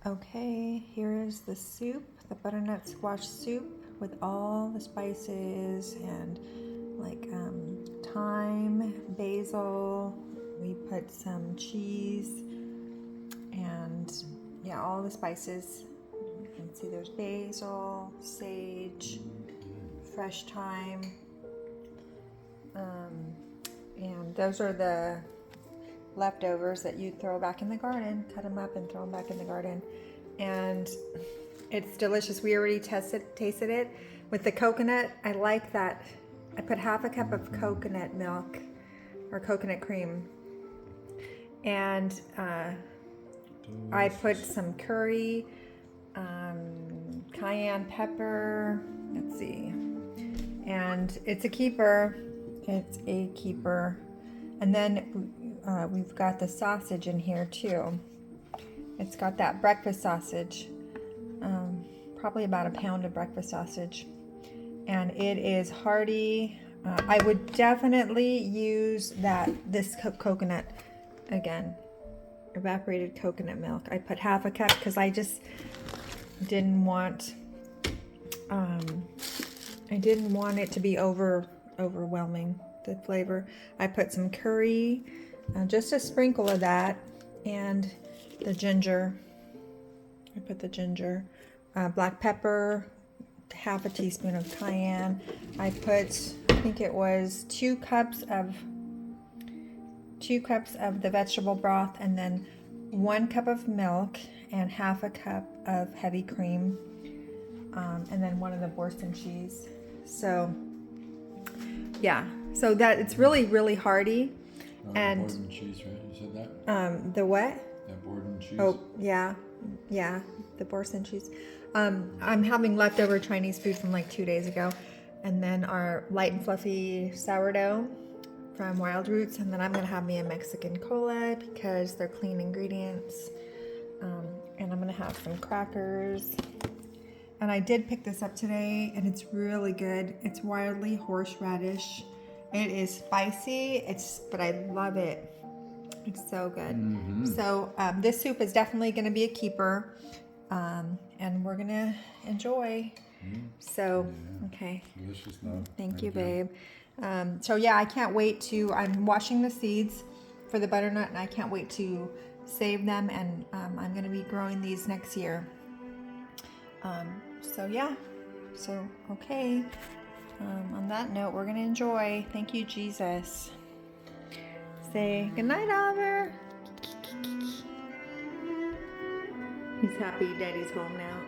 Okay, here is the soup, the butternut squash soup with all the spices and like thyme, basil. We put some cheese and yeah, all the spices. You can see there's basil, sage, fresh thyme, and those are the leftovers that you throw back in the garden. Cut them up and throw them back in the garden, and it's delicious. We already tasted it with the coconut. I like that. I put half a cup of coconut milk or coconut cream, and I put some curry, cayenne pepper. Let's see, and it's a keeper. It's a keeper. And then we've got the sausage in here too. It's got that breakfast sausage, probably about a pound of breakfast sausage, and it is hearty. I would definitely use this coconut again, evaporated coconut milk. I put half a cup because I just didn't want it to be overwhelming, the flavor. I put some curry, just a sprinkle of that, and the ginger. I put the ginger, black pepper, half a teaspoon of cayenne. I put, I think it was 2 cups of the vegetable broth, and then 1 cup of milk and half a cup of heavy cream, and then 1 of the bourbon cheese. So yeah, so that it's really hearty. And bourbon cheese, right? You said that? The what? That bourbon cheese. Oh yeah, the bourbon cheese. I'm having leftover Chinese food from like 2 days ago, and then our light and fluffy sourdough from Wild Roots, and then I'm gonna have me a Mexican cola because they're clean ingredients, and I'm gonna have some crackers. And I did pick this up today, and it's really good. It's wildly horseradish. It is spicy, but I love it. It's so good. Mm-hmm. So this soup is definitely going to be a keeper, and we're going to enjoy. So, Yeah. okay. Delicious, love. Thank you, babe. So yeah, I can't wait to, I'm washing the seeds for the butternut, and I can't wait to save them, and I'm going to be growing these next year. So yeah, so okay. On that note, we're going to enjoy. Thank you, Jesus. Say goodnight, Oliver. He's happy Daddy's home now.